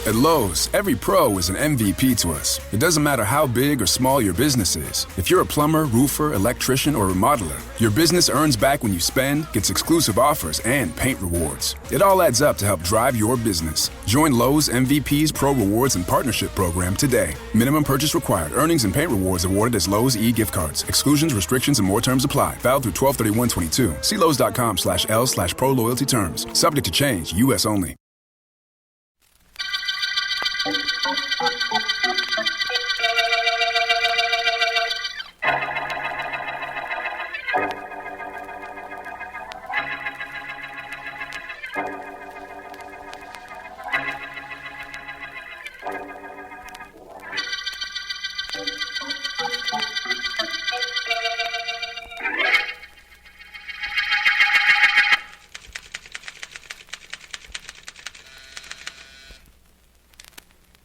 At Lowe's, every pro is an MVP to us. It doesn't matter how big or small your business is. If you're a plumber, roofer, electrician, or remodeler, your business earns back when you spend, gets exclusive offers, and paint rewards. It all adds up to help drive your business. Join Lowe's MVP's Pro Rewards and Partnership Program today. Minimum purchase required. Earnings and paint rewards awarded as Lowe's e-gift cards. Exclusions, restrictions, and more terms apply. Valid through 12/31/22. See Lowes.com/L/Pro Loyalty terms. Subject to change. U.S. only.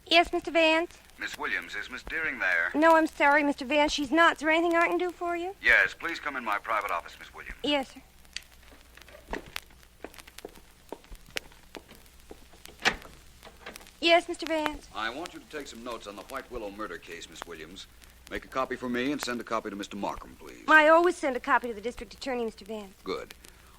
Yes, Mr. Vance? Miss Williams, is Miss Deering there? No, I'm sorry, Mr. Vance. She's not. Is there anything I can do for you? Yes, please come in my private office, Miss Williams. Yes, sir. Yes, Mr. Vance? I want you to take some notes on the White Willow murder case, Miss Williams. Make a copy for me and send a copy to Mr. Markham, please. I always send a copy to the district attorney, Mr. Vance. Good.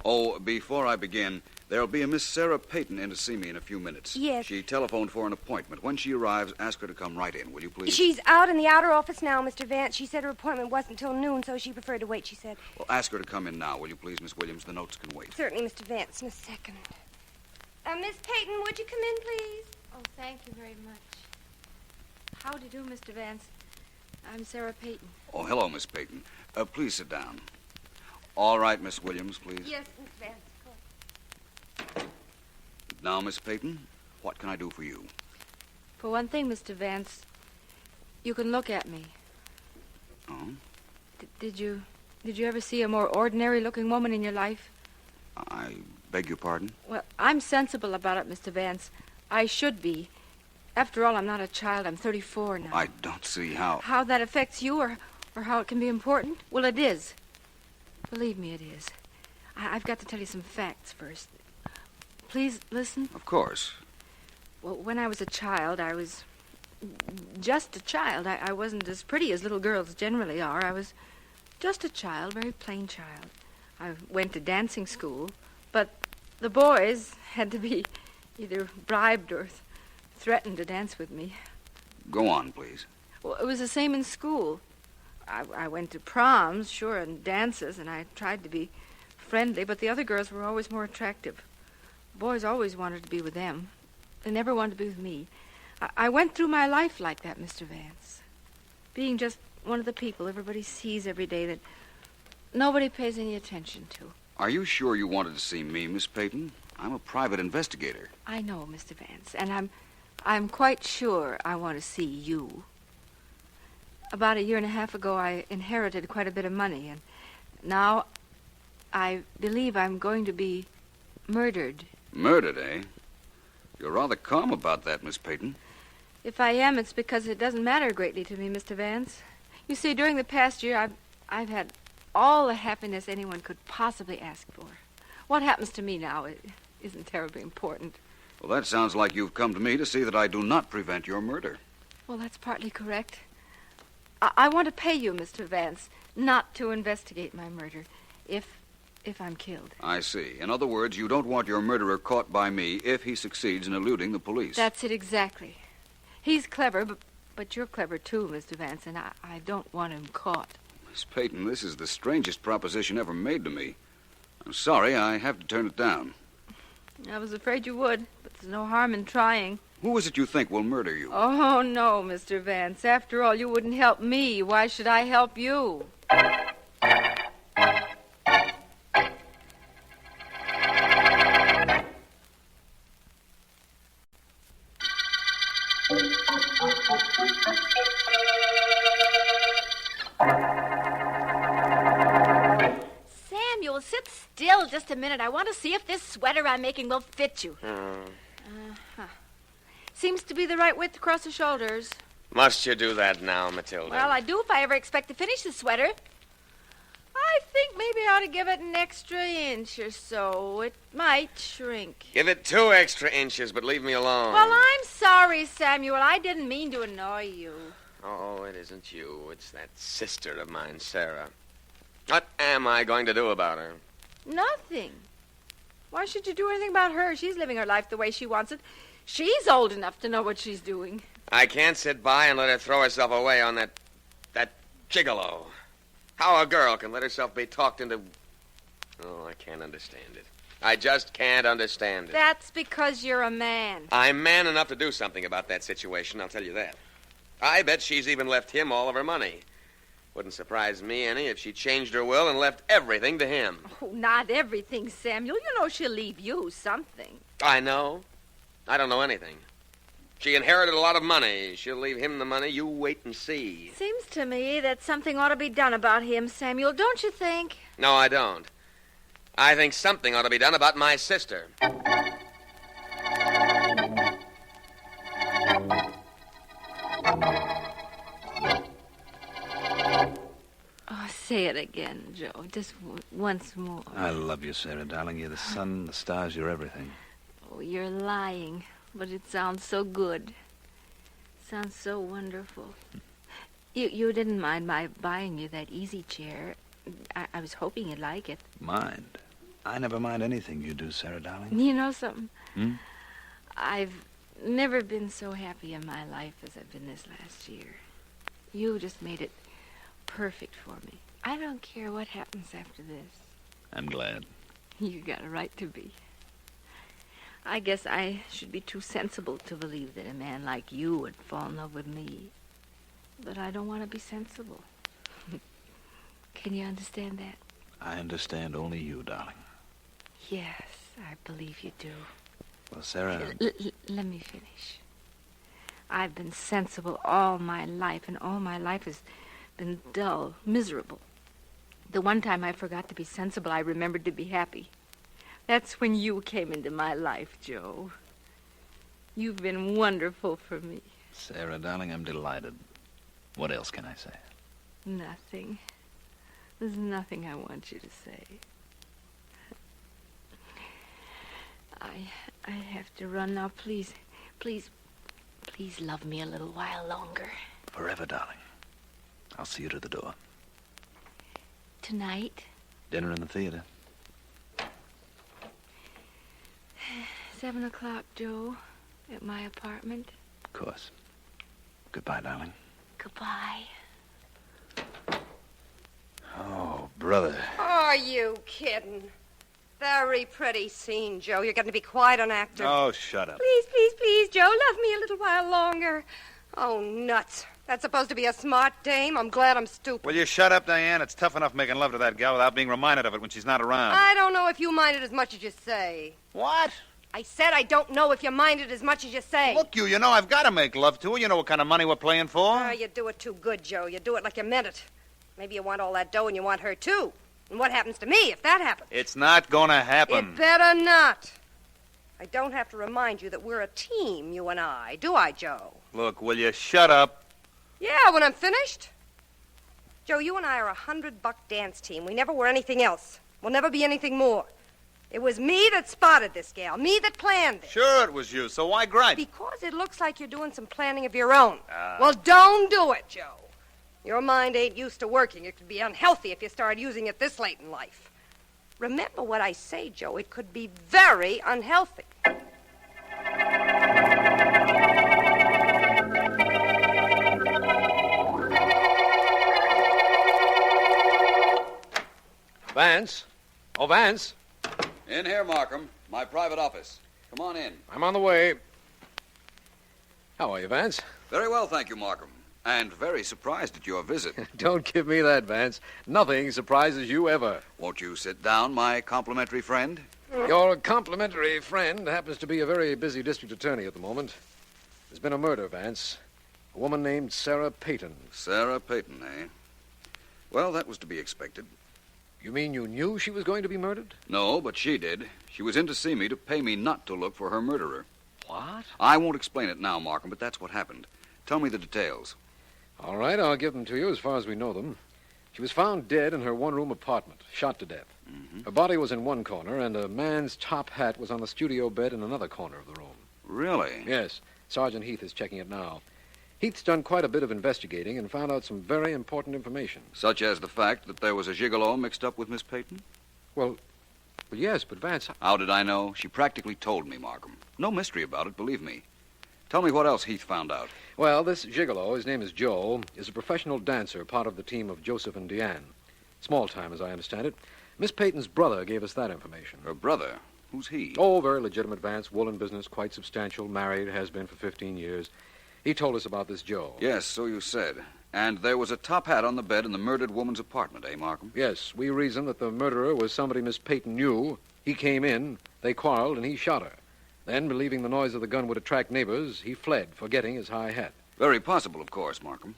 Oh, before I begin, there'll be a Miss Sarah Payton in to see me in a few minutes. Yes. She telephoned for an appointment. When she arrives, ask her to come right in, will you, please? She's out in the outer office now, Mr. Vance. She said her appointment wasn't till noon, so she preferred to wait, she said. Well, ask her to come in now, will you, please, Miss Williams? The notes can wait. Certainly, Mr. Vance. In a second. Miss Payton, would you come in, please? Oh, thank you very much. How do you do, Mr. Vance? I'm Sarah Payton. Oh, hello, Miss Payton. Please sit down. All right, Miss Williams, please. Yes, Miss Vance. Now, Miss Payton, what can I do for you? For one thing, Mr. Vance, you can look at me. Oh? Did you ever see a more ordinary-looking woman in your life? I beg your pardon? Well, I'm sensible about it, Mr. Vance. I should be. After all, I'm not a child. I'm 34 now. I don't see how... How that affects you or how it can be important? Well, it is. Believe me, it is. I've got to tell you some facts first. Please listen. Of course. Well, when I was a child, I was just a child. I wasn't as pretty as little girls generally are. I was just a child, very plain child. I went to dancing school, but the boys had to be either bribed or threatened to dance with me. Go on, please. Well, it was the same in school. I went to proms, sure, and dances, and I tried to be friendly, but the other girls were always more attractive. Boys always wanted to be with them. They never wanted to be with me. I went through my life like that, Mr. Vance. Being just one of the people everybody sees every day that nobody pays any attention to. Are you sure you wanted to see me, Miss Payton? I'm a private investigator. I know, Mr. Vance, and I'm quite sure I want to see you. About 1.5 years ago, I inherited quite a bit of money, and now I believe I'm going to be murdered. Murdered, eh? You're rather calm about that, Miss Payton. If I am, it's because it doesn't matter greatly to me, Mr. Vance. You see, during the past year, I've had all the happiness anyone could possibly ask for. What happens to me now isn't terribly important. Well, that sounds like you've come to me to see that I do not prevent your murder. Well, that's partly correct. I want to pay you, Mr. Vance, not to investigate my murder, if I'm killed. I see. In other words, you don't want your murderer caught by me if he succeeds in eluding the police. That's it exactly. He's clever, but you're clever too, Mr. Vance, and I don't want him caught. Miss Payton, this is the strangest proposition ever made to me. I'm sorry, I have to turn it down. I was afraid you would, but there's no harm in trying. Who is it you think will murder you? Oh, no, Mr. Vance. After all, you wouldn't help me. Why should I help you? Samuel, sit still just a minute. I want to see if this sweater I'm making will fit you. Seems to be the right width across the shoulders. Must you do that now, Matilda? Well, I do if I ever expect to finish the sweater. I I think maybe I ought to give it an extra inch or so. It might shrink. Give it 2 extra inches, but leave me alone. Well, I'm sorry, Samuel. I didn't mean to annoy you. Oh, it isn't you. It's that sister of mine, Sarah. What am I going to do about her? Nothing. Why should you do anything about her? She's living her life the way she wants it. She's old enough to know what she's doing. I can't sit by and let her throw herself away on that gigolo. How a girl can let herself be talked into... Oh, I can't understand it. I just can't understand it. That's because you're a man. I'm man enough to do something about that situation, I'll tell you that. I bet she's even left him all of her money. Wouldn't surprise me any if she changed her will and left everything to him. Oh, not everything, Samuel. You know she'll leave you something. I know. I don't know anything. She inherited a lot of money. She'll leave him the money. You wait and see. Seems to me that something ought to be done about him, Samuel, don't you think? No, I don't. I think something ought to be done about my sister. Oh, say it again, Joe. Just once more. I love you, Sarah, darling. You're the sun, the stars, you're everything. Oh, you're lying, but it sounds so good. Sounds so wonderful. You didn't mind my buying you that easy chair. I was hoping you'd like it. Mind? I never mind anything you do, Sarah, darling. You know something? Hmm? I've never been so happy in my life as I've been this last year. You just made it perfect for me. I don't care what happens after this. I'm glad. You got a right to be. I guess I should be too sensible to believe that a man like you would fall in love with me. But I don't want to be sensible. Can you understand that? I understand only you, darling. Yes, I believe you do. Well, Sarah... Let me finish. I've been sensible all my life, and all my life has been dull, miserable. The one time I forgot to be sensible, I remembered to be happy. That's when you came into my life, Joe. You've been wonderful for me. Sarah, darling, I'm delighted. What else can I say? Nothing. There's nothing I want you to say. I have to run now. Please love me a little while longer. Forever, darling. I'll see you to the door. Tonight? Dinner in the theater. 7 o'clock, Joe, at my apartment. Of course. Goodbye, darling. Goodbye. Oh, brother. Are you kidding? Very pretty scene, Joe. You're going to be quite an actor. Oh, shut up. Please, Joe, love me a little while longer. Oh, nuts. That's supposed to be a smart dame. I'm glad I'm stupid. Will you shut up, Diane? It's tough enough making love to that gal without being reminded of it when she's not around. I don't know if you mind it as much as you say. What? I said I don't know if you mind it as much as you say. Look, you know I've got to make love to her. You know what kind of money we're playing for. Ah, you do it too good, Joe. You do it like you meant it. Maybe you want all that dough and you want her, too. And what happens to me if that happens? It's not gonna happen. It better not. I don't have to remind you that we're a team, you and I. Do I, Joe? Look, will you shut up? Yeah, when I'm finished. Joe, you and I are a $100 dance team. We never were anything else. We'll never be anything more. It was me that spotted this gal. Me that planned it. Sure it was you, so why gripe? Because it looks like you're doing some planning of your own. Well, don't do it, Joe. Your mind ain't used to working. It could be unhealthy if you started using it this late in life. Remember what I say, Joe. It could be very unhealthy. Vance? Oh, Vance. In here, Markham. My private office. Come on in. I'm on the way. How are you, Vance? Very well, thank you, Markham. And very surprised at your visit. Don't give me that, Vance. Nothing surprises you ever. Won't you sit down, my complimentary friend? Your complimentary friend happens to be a very busy district attorney at the moment. There's been a murder, Vance. A woman named Sarah Peyton. Sarah Peyton, eh? Well, that was to be expected. You mean you knew she was going to be murdered? No, but she did. She was in to see me to pay me not to look for her murderer. What? I won't explain it now, Markham, but that's what happened. Tell me the details. All right, I'll give them to you as far as we know them. She was found dead in her one-room apartment, shot to death. Her body was in one corner, and a man's top hat was on the studio bed in another corner of the room. Really? Yes. Sergeant Heath is checking it now. Heath's done quite a bit of investigating and found out some very important information. Such as the fact that there was a gigolo mixed up with Miss Peyton? Well, yes, but Vance... How did I know? She practically told me, Markham. No mystery about it, believe me. Tell me what else Heath found out. Well, this gigolo, his name is Joe, is a professional dancer, part of the team of Joseph and Deanne. Small time, as I understand it. Miss Peyton's brother gave us that information. Her brother? Who's he? Oh, very legitimate, Vance. Woolen business, quite substantial. Married, has been for 15 years. He told us about this Joe. Yes, so you said. And there was a top hat on the bed in the murdered woman's apartment, eh, Markham? Yes, we reasoned that the murderer was somebody Miss Peyton knew. He came in, they quarreled, and he shot her. Then, believing the noise of the gun would attract neighbors, he fled, forgetting his high hat. Very possible, of course, Markham.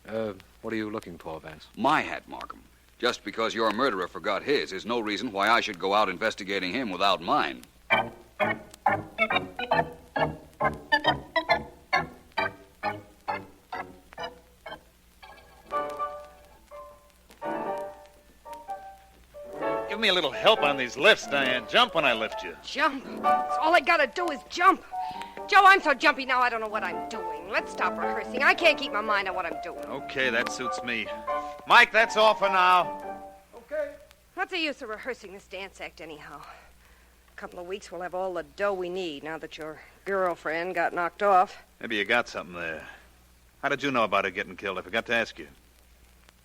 What are you looking for, Vance? My hat, Markham. Just because your murderer forgot his is no reason why I should go out investigating him without mine. Give me a little help on these lifts, Diane. Jump when I lift you. Jump. That's all I gotta do is jump. Joe, I'm so jumpy now I don't know what I'm doing. Let's stop rehearsing. I can't keep my mind on what I'm doing. Okay, that suits me. Mike, that's all for now. Okay. What's the use of rehearsing this dance act anyhow? A couple of weeks we'll have all the dough we need now that your girlfriend got knocked off. Maybe you got something there. How did you know about her getting killed? I forgot to ask you.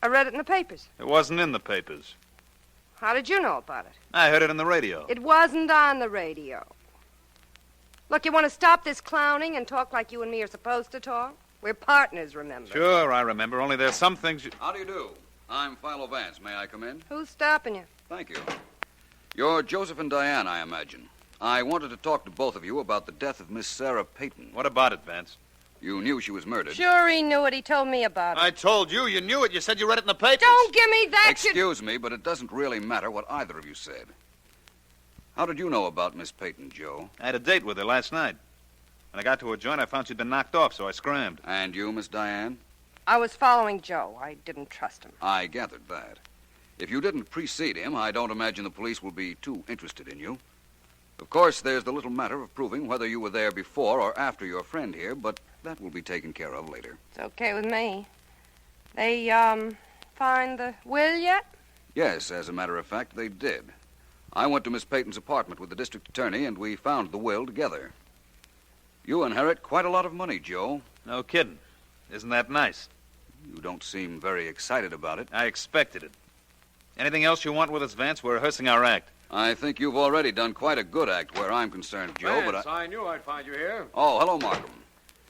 I read it in the papers. It wasn't in the papers. How did you know about it? I heard it on the radio. It wasn't on the radio. Look, you want to stop this clowning and talk like you and me are supposed to talk? We're partners, remember? Sure, I remember. Only there's some things you... How do you do? I'm Philo Vance. May I come in? Who's stopping you? Thank you. You're Joseph and Diane, I imagine. I wanted to talk to both of you about the death of Miss Sarah Peyton. What about it, Vance? You knew she was murdered. Sure he knew it. He told me about it. I told you. You knew it. You said you read it in the papers. Don't give me that. Excuse me, but it doesn't really matter what either of you said. How did you know about Miss Peyton, Joe? I had a date with her last night. When I got to her joint, I found she'd been knocked off, so I scrammed. And you, Miss Diane? I was following Joe. I didn't trust him. I gathered that. If you didn't precede him, I don't imagine the police will be too interested in you. Of course, there's the little matter of proving whether you were there before or after your friend here, but that will be taken care of later. It's okay with me. They, find the will yet? Yes, as a matter of fact, they did. I went to Miss Peyton's apartment with the district attorney, and we found the will together. You inherit quite a lot of money, Joe. No kidding. Isn't that nice? You don't seem very excited about it. I expected it. Anything else you want with us, Vance? We're rehearsing our act. I think you've already done quite a good act where I'm concerned, Joe, Vance, but I knew I'd find you here. Oh, hello, Markham.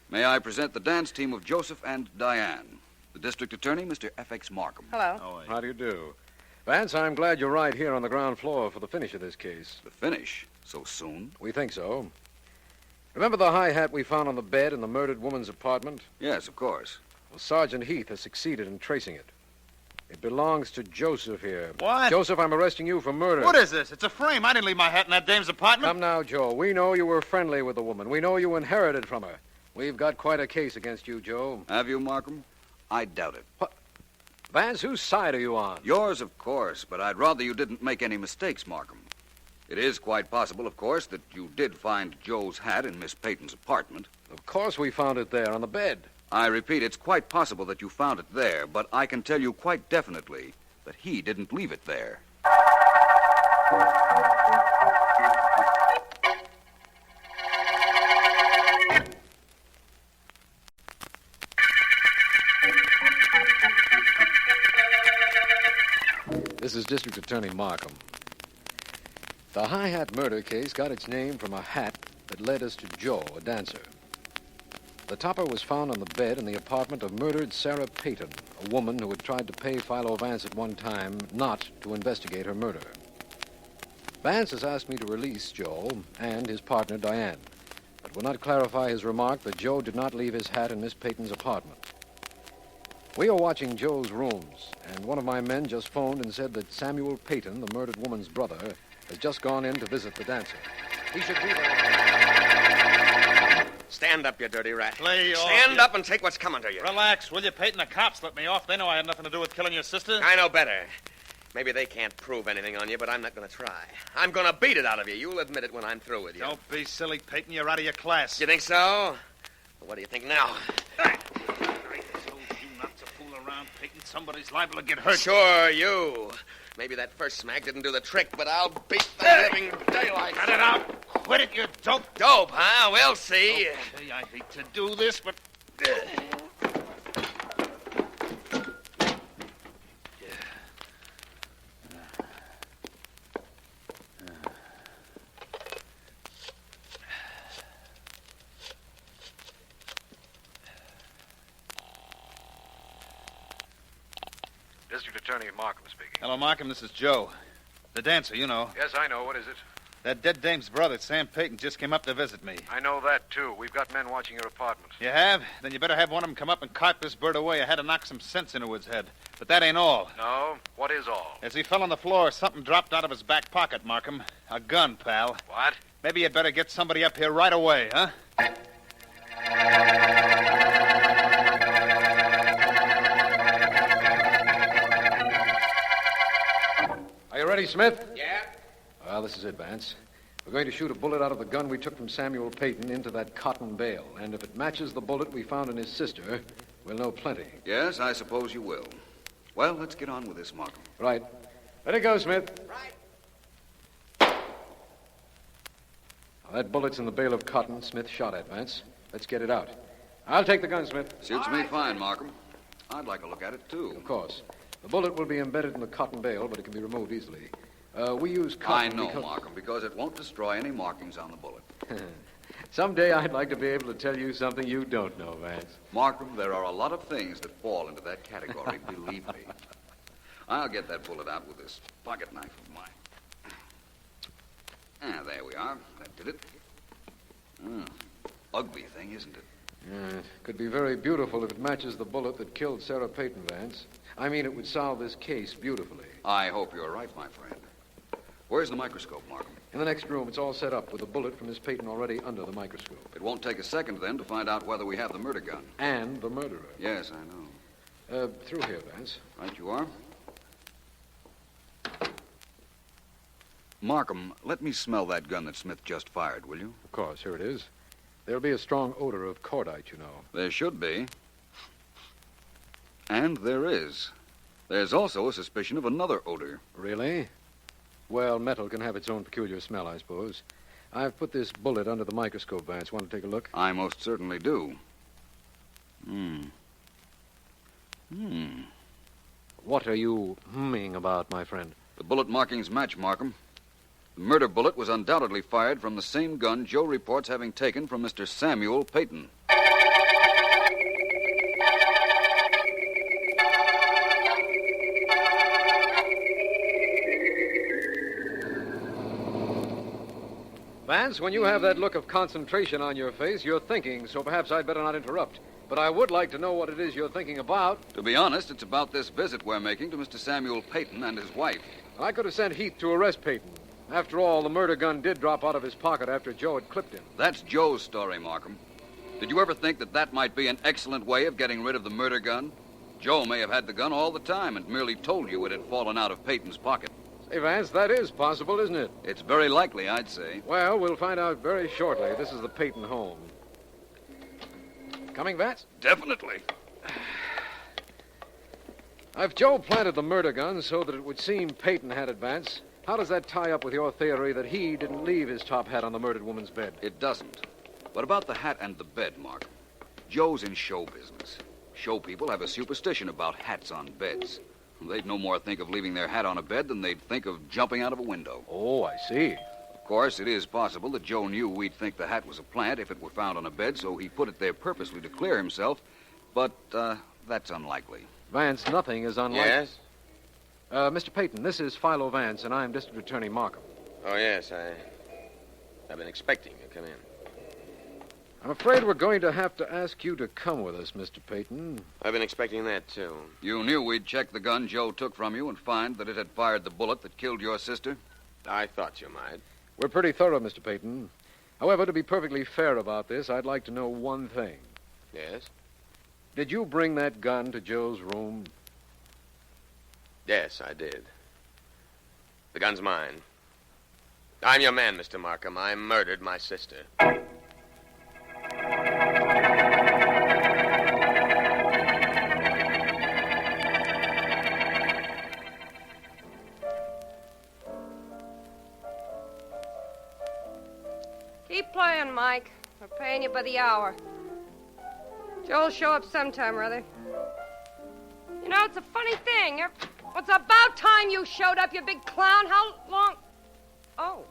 May I present the dance team of Joseph and Diane? The district attorney, Mr. F.X. Markham. Hello. Oh, How do you do? Vance, I'm glad you're right here on the ground floor for the finish of this case. The finish? So soon? We think so. Remember the high hat we found on the bed in the murdered woman's apartment? Yes, of course. Well, Sergeant Heath has succeeded in tracing it. It belongs to Joseph here. What? Joseph, I'm arresting you for murder. What is this? It's a frame. I didn't leave my hat in that dame's apartment. Come now, Joe. We know you were friendly with the woman. We know you inherited from her. We've got quite a case against you, Joe. Have you, Markham? I doubt it. What? Vance, whose side are you on? Yours, of course, but I'd rather you didn't make any mistakes, Markham. It is quite possible, of course, that you did find Joe's hat in Miss Peyton's apartment. Of course we found it there on the bed. I repeat, it's quite possible that you found it there, but I can tell you quite definitely that he didn't leave it there. This is District Attorney Markham. The high hat murder case got its name from a hat that led us to Joe, a dancer. The topper was found on the bed in the apartment of murdered Sarah Peyton, a woman who had tried to pay Philo Vance at one time not to investigate her murder. Vance has asked me to release Joe and his partner, Diane, but will not clarify his remark that Joe did not leave his hat in Miss Peyton's apartment. We are watching Joe's rooms, and one of my men just phoned and said that Samuel Peyton, the murdered woman's brother, has just gone in to visit the dancer. He should be there. Stay Stand up, you dirty rat. Lay off, Stand up and take what's coming to you. Relax, will you, Peyton? The cops let me off. They know I had nothing to do with killing your sister. I know better. Maybe they can't prove anything on you, but I'm not going to try. I'm going to beat it out of you. You'll admit it when I'm through with you. Don't be silly, Peyton. You're out of your class. You think so? Well, what do you think now? I told you not to fool around, Peyton. Somebody's liable to get hurt. Sure, you. Maybe that first smack didn't do the trick, but I'll beat the living daylight. Cut it out. Quit it, you dope. Dope, huh? We'll see. Okay, I hate to do this, but... District Attorney Markham speaking. Hello, Markham. This is Joe. The dancer, you know. Yes, I know. What is it? That dead dame's brother, Sam Peyton, just came up to visit me. I know that, too. We've got men watching your apartment. You have? Then you better have one of them come up and cart this bird away. I had to knock some sense into his head. But that ain't all. No? What is all? As he fell on the floor, something dropped out of his back pocket, Markham. A gun, pal. What? Maybe you'd better get somebody up here right away, huh? Are you ready, Smith? Yeah? Well, this is it, Vance. We're going to shoot a bullet out of the gun we took from Samuel Peyton into that cotton bale. And if it matches the bullet we found in his sister, we'll know plenty. Yes, I suppose you will. Well, let's get on with this, Markham. Right. Let it go, Smith. Right. Now, that bullet's in the bale of cotton Smith shot at, Vance. Let's get it out. I'll take the gun, Smith. Suits me fine, Markham. I'd like a look at it, too. Of course. The bullet will be embedded in the cotton bale, but it can be removed easily. We use cotton I know, because... Markham, because it won't destroy any markings on the bullet. Someday I'd like to be able to tell you something you don't know, Vance. Markham, there are a lot of things that fall into that category, believe me. I'll get that bullet out with this pocket knife of mine. Ah, there we are. That did it. Ugly thing, isn't it? It could be very beautiful if it matches the bullet that killed Sarah Peyton, Vance. I mean, it would solve this case beautifully. I hope you're right, my friend. Where's the microscope, Markham? In the next room, it's all set up with the bullet from Miss Peyton already under the microscope. It won't take a second, then, to find out whether we have the murder gun. And the murderer. Yes, I know. Through here, Vance. Right you are. Markham, let me smell that gun that Smith just fired, will you? Of course, here it is. There'll be a strong odor of cordite, you know. There should be. And there is. There's also a suspicion of another odor. Really? Well, metal can have its own peculiar smell, I suppose. I've put this bullet under the microscope, Vance. Want to take a look? I most certainly do. What are you humming about, my friend? The bullet markings match, Markham. The murder bullet was undoubtedly fired from the same gun Joe reports having taken from Mr. Samuel Peyton. Vance, when you have that look of concentration on your face, you're thinking, so perhaps I'd better not interrupt. But I would like to know what it is you're thinking about. To be honest, it's about this visit we're making to Mr. Samuel Peyton and his wife. I could have sent Heath to arrest Peyton. After all, the murder gun did drop out of his pocket after Joe had clipped him. That's Joe's story, Markham. Did you ever think that that might be an excellent way of getting rid of the murder gun? Joe may have had the gun all the time and merely told you it had fallen out of Peyton's pocket. Say, Vance, that is possible, isn't it? It's very likely, I'd say. Well, we'll find out very shortly. This is the Peyton home. Coming, Vance? Definitely. If Joe planted the murder gun so that it would seem Peyton had it, Vance, how does that tie up with your theory that he didn't leave his top hat on the murdered woman's bed? It doesn't. What about the hat and the bed, Markham? Joe's in show business. Show people have a superstition about hats on beds. They'd no more think of leaving their hat on a bed than they'd think of jumping out of a window. Oh, I see. Of course, it is possible that Joe knew we'd think the hat was a plant if it were found on a bed, so he put it there purposely to clear himself. But that's unlikely. Vance, nothing is unlikely. Yes? Mr. Peyton, this is Philo Vance, and I'm District Attorney Markham. Oh, yes, I've been expecting you to come in. I'm afraid we're going to have to ask you to come with us, Mr. Peyton. I've been expecting that, too. You knew we'd check the gun Joe took from you and find that it had fired the bullet that killed your sister? I thought you might. We're pretty thorough, Mr. Peyton. However, to be perfectly fair about this, I'd like to know one thing. Yes? Did you bring that gun to Joe's room? Yes, I did. The gun's mine. I'm your man, Mr. Markham. I murdered my sister. Keep playing, Mike. We're paying you by the hour. Joe'll show up sometime or other. You know, it's a funny thing. It's about time you showed up, you big clown. How long? Oh.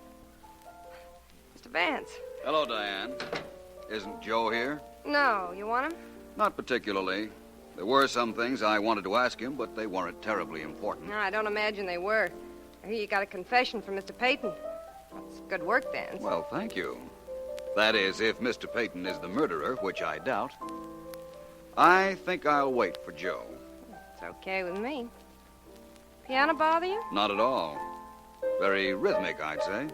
Mr. Vance. Hello, Diane. Isn't Joe here? No. You want him? Not particularly. There were some things I wanted to ask him, but they weren't terribly important. No, I don't imagine they were. I hear you got a confession from Mr. Peyton. That's good work, Vance. Well, thank you. That is, if Mr. Peyton is the murderer, which I doubt. I think I'll wait for Joe. It's okay with me. Piano bother you? Not at all. Very rhythmic, I'd say.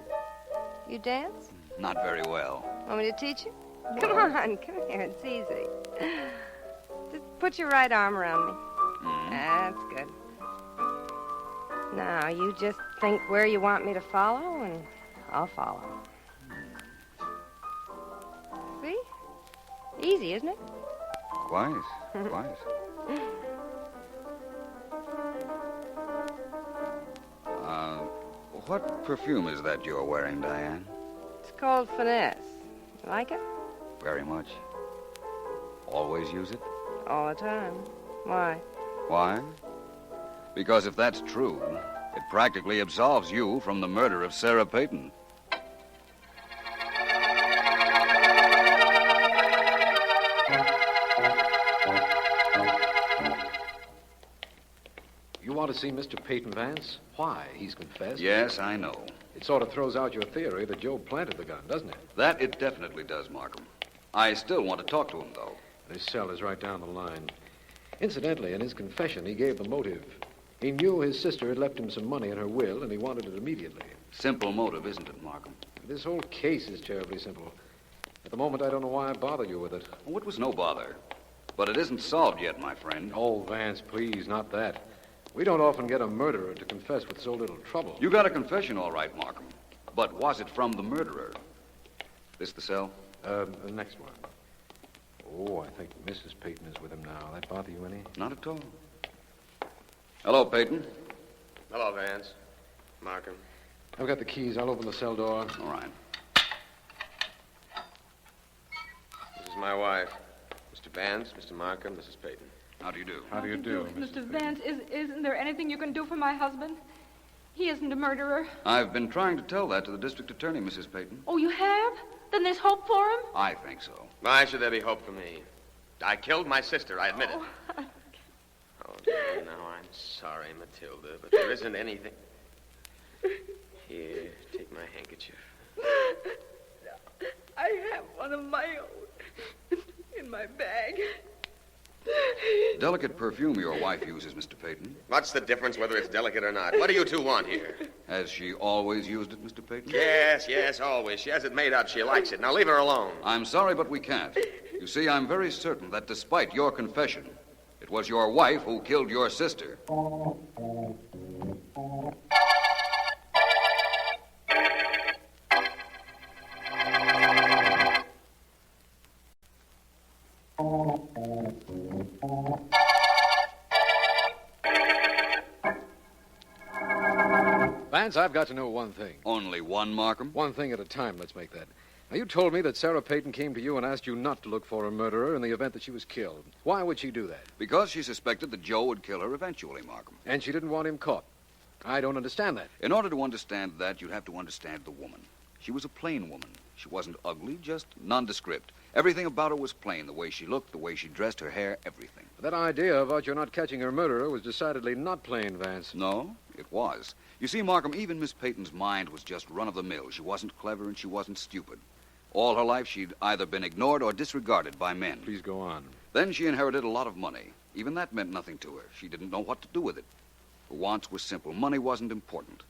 You dance? Not very well. Want me to teach you? Come on, come here. It's easy. Just put your right arm around me. That's good. Now, you just think where you want me to follow, and I'll follow. See? Easy, isn't it? Quite. What perfume is that you're wearing, Diane? It's called Finesse. You like it? Very much. Always use it? All the time. Why? Why? Because if that's true, it practically absolves you from the murder of Sarah Peyton. You want to see Mr. Peyton Vance? Why? He's confessed. Yes, I know. It sort of throws out your theory that Joe planted the gun, doesn't it? That it definitely does, Markham. I still want to talk to him, though. His cell is right down the line. Incidentally, in his confession, he gave the motive. He knew his sister had left him some money in her will, and he wanted it immediately. Simple motive, isn't it, Markham? This whole case is terribly simple. At the moment, I don't know why I bothered you with it. Oh, it was no bother. But it isn't solved yet, my friend. Oh, Vance, please, not that. We don't often get a murderer to confess with so little trouble. You got a confession, all right, Markham. But was it from the murderer? This the cell? The next one. Oh, I think Mrs. Peyton is with him now. That bother you any? Not at all. Hello, Peyton. Hello, Vance. Markham. I've got the keys. I'll open the cell door. All right. This is my wife. Mr. Vance, Mr. Markham, Mrs. Peyton. How do you do? How do you do, Mr. Vance, isn't there anything you can do for my husband? He isn't a murderer. I've been trying to tell that to the district attorney, Mrs. Peyton. Oh, you have? Then there's hope for him? I think so. Why should there be hope for me? I killed my sister, I admit it. Oh, dear, no, I'm sorry, Matilda, but there isn't anything. Here, take my handkerchief. I have one of my own in my bag. Delicate perfume your wife uses, Mr. Peyton. What's the difference whether it's delicate or not? What do you two want here? Has she always used it, Mr. Peyton? Yes, always. She has it made up. She likes it. Now leave her alone. I'm sorry, but we can't. You see, I'm very certain that despite your confession, it was your wife who killed your sister. Vance, I've got to know one thing. Only one, Markham? One thing at a time, let's make that. Now, you told me that Sarah Peyton came to you and asked you not to look for a murderer in the event that she was killed. Why would she do that? Because she suspected that Joe would kill her eventually, Markham. And she didn't want him caught. I don't understand that. In order to understand that, you'd have to understand the woman. She was a plain woman. She wasn't ugly, just nondescript. Everything about her was plain. The way she looked, the way she dressed, her hair, everything. But that idea about your not catching her murderer was decidedly not plain, Vance. No, it was. You see, Markham, even Miss Peyton's mind was just run-of-the-mill. She wasn't clever and she wasn't stupid. All her life, she'd either been ignored or disregarded by men. Please go on. Then she inherited a lot of money. Even that meant nothing to her. She didn't know what to do with it. Her wants were simple. Money wasn't important.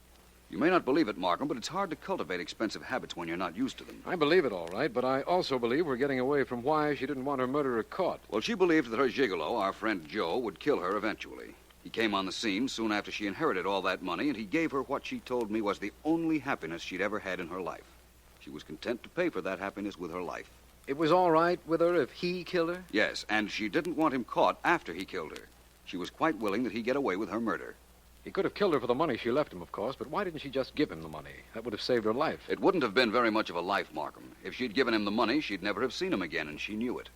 You may not believe it, Markham, but it's hard to cultivate expensive habits when you're not used to them. I believe it all right, but I also believe we're getting away from why she didn't want her murderer caught. Well, she believed that her gigolo, our friend Joe, would kill her eventually. He came on the scene soon after she inherited all that money, and he gave her what she told me was the only happiness she'd ever had in her life. She was content to pay for that happiness with her life. It was all right with her if he killed her? Yes, and she didn't want him caught after he killed her. She was quite willing that he get away with her murder. He could have killed her for the money she left him, of course, but why didn't she just give him the money? That would have saved her life. It wouldn't have been very much of a life, Markham. If she'd given him the money, she'd never have seen him again, and she knew it.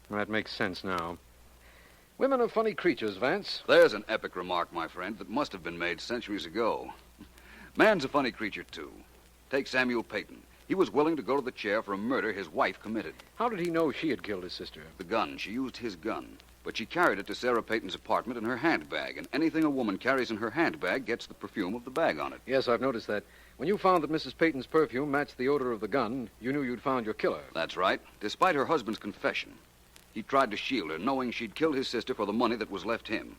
That makes sense now. Women are funny creatures, Vance. There's an epic remark, my friend, that must have been made centuries ago. Man's a funny creature, too. Take Samuel Peyton. He was willing to go to the chair for a murder his wife committed. How did he know she had killed his sister? The gun. She used his gun. But she carried it to Sarah Peyton's apartment in her handbag, and anything a woman carries in her handbag gets the perfume of the bag on it. Yes, I've noticed that. When you found that Mrs. Peyton's perfume matched the odor of the gun, you knew you'd found your killer. That's right. Despite her husband's confession, he tried to shield her, knowing she'd killed his sister for the money that was left him.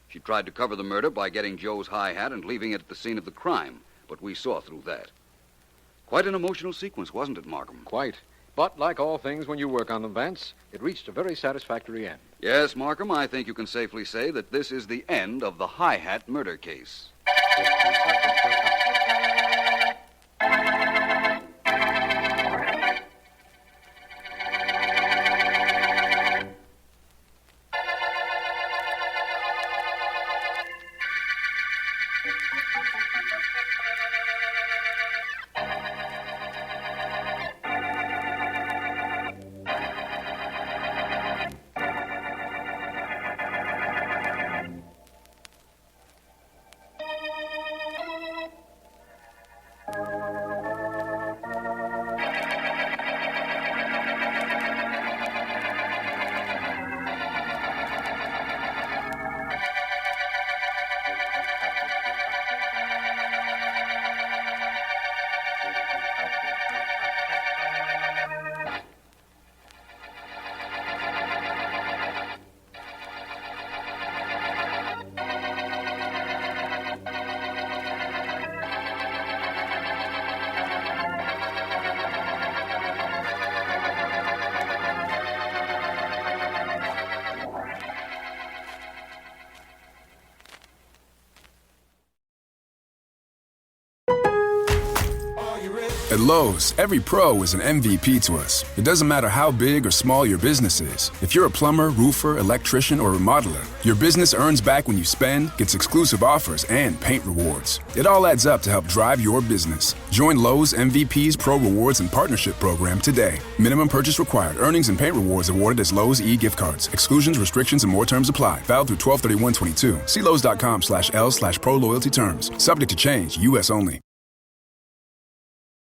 She tried to cover the murder by getting Joe's high hat and leaving it at the scene of the crime, but we saw through that. Quite an emotional sequence, wasn't it, Markham? Quite. But like all things when you work on them, Vance, it reached a very satisfactory end. Yes, Markham, I think you can safely say that this is the end of the High Hat murder case. At Lowe's, every pro is an MVP to us. It doesn't matter how big or small your business is. If you're a plumber, roofer, electrician, or remodeler, your business earns back when you spend, gets exclusive offers, and paint rewards. It all adds up to help drive your business. Join Lowe's MVP's Pro Rewards and Partnership Program today. Minimum purchase required. Earnings and paint rewards awarded as Lowe's e-gift cards. Exclusions, restrictions, and more terms apply. Valid through 12/31/22. See Lowe's.com/L/Pro Loyalty Terms. Subject to change. U.S. only.